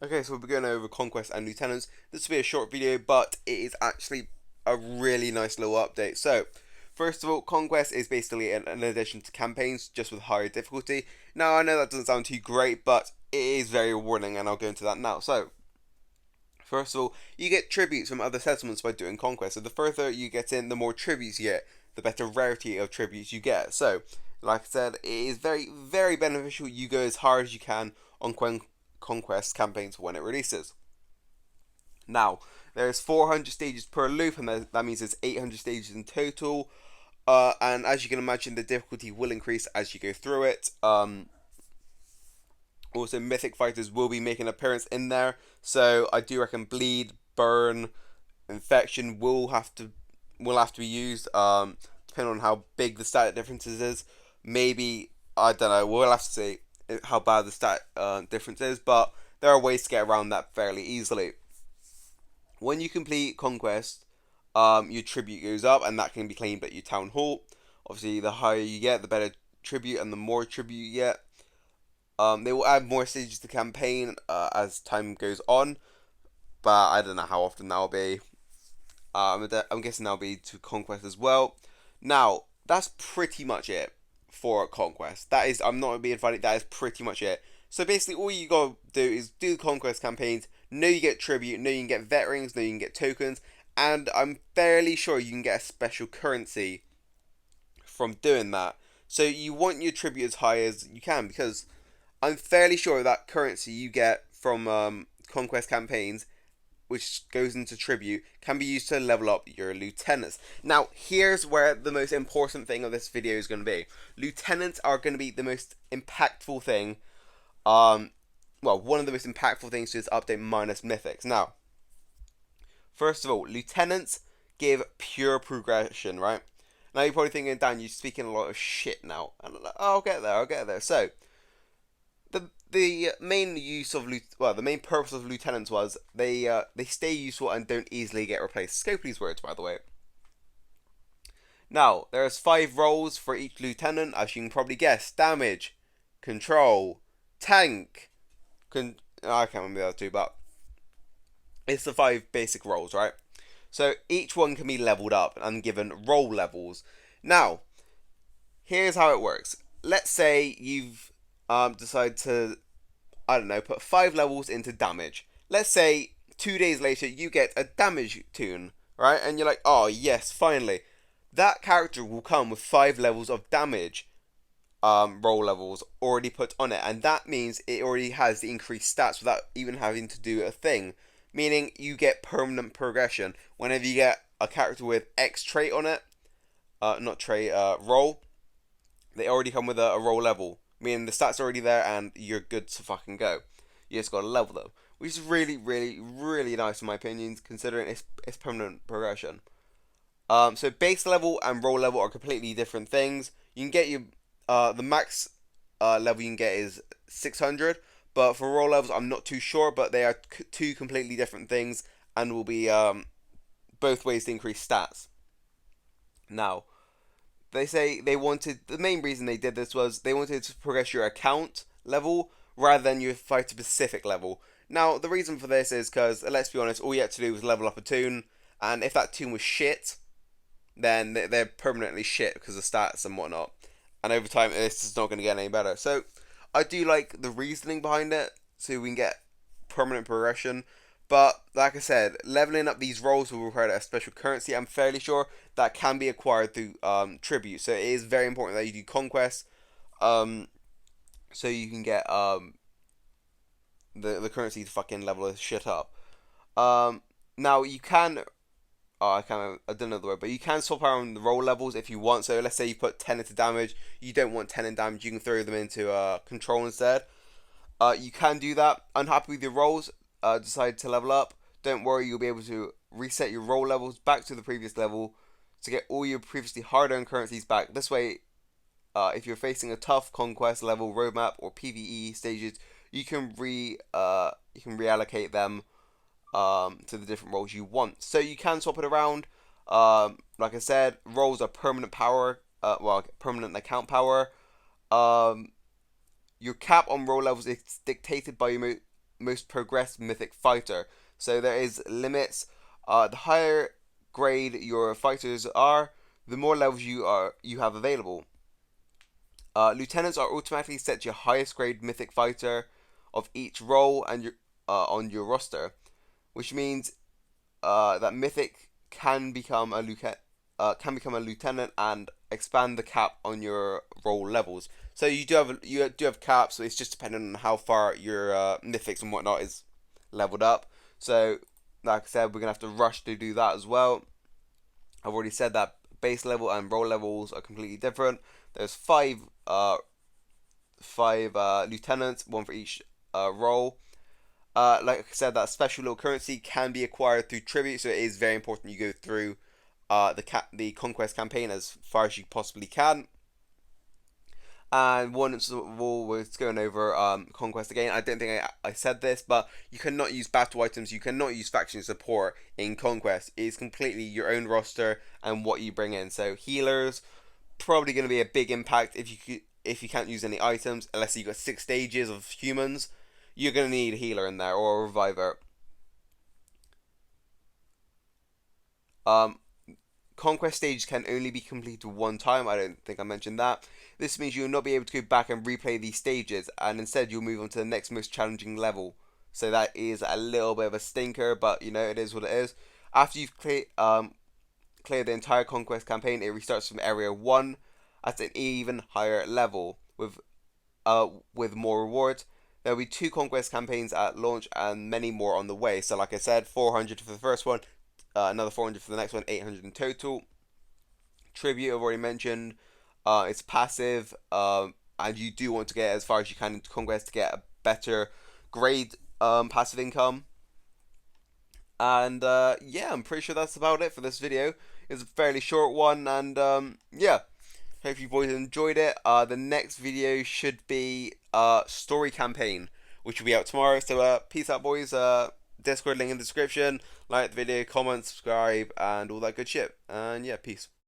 Okay, so we'll be going over conquest and lieutenants. This will be a short video, but it is actually a really nice little update. So, first of all, conquest is basically an addition to campaigns, just with higher difficulty. Now, I know that doesn't sound too great, but it is very rewarding, and I'll go into that now. So, first of all, you get tributes from other settlements by doing conquest. So the further you get in, the more tributes you get, the better rarity of tributes you get. So, like I said, it is very, very beneficial. You go as hard as you can on conquest campaigns when it releases. Now, there's 400 stages per loop, and that means there's 800 stages in total. And as you can imagine, the difficulty will increase as you go through it. Also, mythic fighters will be making an appearance in there, so I do reckon bleed, burn, infection will have to be used. Depending on how big the stat differences is, maybe I don't know. We'll have to see how bad the stat difference is, but there are ways to get around that fairly easily. When you complete conquest, your tribute goes up, and that can be claimed at your town hall. Obviously, the higher you get, the better tribute, and the more tribute you get. They will add more stages to the campaign as time goes on, but I don't know how often that'll be. I'm guessing that'll be to Conquest as well. Now, that's pretty much it for Conquest. That is, I'm not being funny, that is pretty much it. So basically, all you gotta do is do the Conquest campaigns, know you get tribute, know you can get veterans, know you can get tokens, and I'm fairly sure you can get a special currency from doing that. So you want your tribute as high as you can, because I'm fairly sure that currency you get from conquest campaigns, which goes into tribute, can be used to level up your lieutenants. Now, here's where the most important thing of this video is going to be. Lieutenants are going to be the most impactful thing. One of the most impactful things to this update minus mythics. Now, first of all, lieutenants give pure progression, right? Now you're probably thinking, Dan, you're speaking a lot of shit now. And I'll get there. I'll get there. So, the main use of the main purpose of lieutenants was they stay useful and don't easily get replaced. Scopely's words, by the way. Now there's 5 roles for each lieutenant, as you can probably guess: damage, control, tank. I can't remember the other two, but it's the 5 basic roles, right? So each one can be leveled up and given role levels. Now, here's how it works. Let's say you've decide to, I don't know, put 5 levels into damage. Let's say 2 days later you get a damage toon, right? And you're like, oh yes, finally. That character will come with 5 levels of damage roll levels already put on it, and that means it already has the increased stats without even having to do a thing. Meaning you get permanent progression whenever you get a character with X trait on it, not trait, roll. They already come with a roll level, meaning the stats are already there and you're good to fucking go. You just gotta level them, which is really, really, really nice in my opinion, considering it's permanent progression. So base level and roll level are completely different things. You can get your the max level you can get is 600, but for roll levels I'm not too sure. But they are two completely different things and will be both ways to increase stats. Now, they say they wanted, the main reason they did this was they wanted to progress your account level rather than your fighter specific level. Now, the reason for this is because, let's be honest, all you had to do was level up a toon, and if that toon was shit, then they're permanently shit because of stats and whatnot. And over time, this is not going to get any better. So, I do like the reasoning behind it, so we can get permanent progression. But, like I said, leveling up these roles will require a special currency. I'm fairly sure that can be acquired through tribute. So, it is very important that you do conquest. So you can get the currency to fucking level this shit up. Now you can, I don't know the word, but you can swap around the roll levels if you want. So let's say you put 10 into damage, you don't want 10 in damage, you can throw them into control instead. You can do that. Unhappy with your rolls, decide to level up. Don't worry, you'll be able to reset your roll levels back to the previous level to get all your previously hard-earned currencies back. This way, if you're facing a tough conquest level roadmap or PVE stages, you can reallocate them to the different roles you want. So you can swap it around. Like I said, roles are permanent power. Permanent account power. Your cap on role levels is dictated by your most progressed mythic fighter. So there is limits. The higher grade your fighters are, the more levels you have available. Lieutenants are automatically set to your highest grade mythic fighter of each role and on your roster, which means that mythic can become a lieutenant and expand the cap on your role levels. So you do have caps, so it's just depending on how far your mythics and whatnot is leveled up. So like I said, we're gonna have to rush to do that as well. I've already said that base level and role levels are completely different. There's five lieutenants, one for each role. Like I said, that special little currency can be acquired through tribute, so it is very important you go through the conquest campaign as far as you possibly can. And once of all, we're going over conquest again. I don't think I said this, but you cannot use battle items. You cannot use faction support in conquest. It's completely your own roster and what you bring in. So healers probably going to be a big impact if you can't use any items unless you got 6 stages of humans. You're going to need a healer in there or a reviver. Um, Conquest stage can only be completed one time. I don't think I mentioned that. This means you will not be able to go back and replay these stages, and instead you'll move on to the next most challenging level. So that is a little bit of a stinker, but you know, it is what it is. After you've cleared the entire conquest campaign, it restarts from area 1 at an even higher level with more rewards. There will be 2 conquest campaigns at launch and many more on the way. So like I said, 400 for the first one, another 400 for the next one, 800 in total. Tribute I've already mentioned. It's passive, and you do want to get as far as you can into conquest to get a better grade passive income. And yeah, I'm pretty sure that's about it for this video. It's a fairly short one, and yeah, hope you boys enjoyed it. The next video should be story campaign, which will be out tomorrow. So peace out, boys. Discord link in the description. Like the video, comment, subscribe, and all that good shit. And yeah, peace.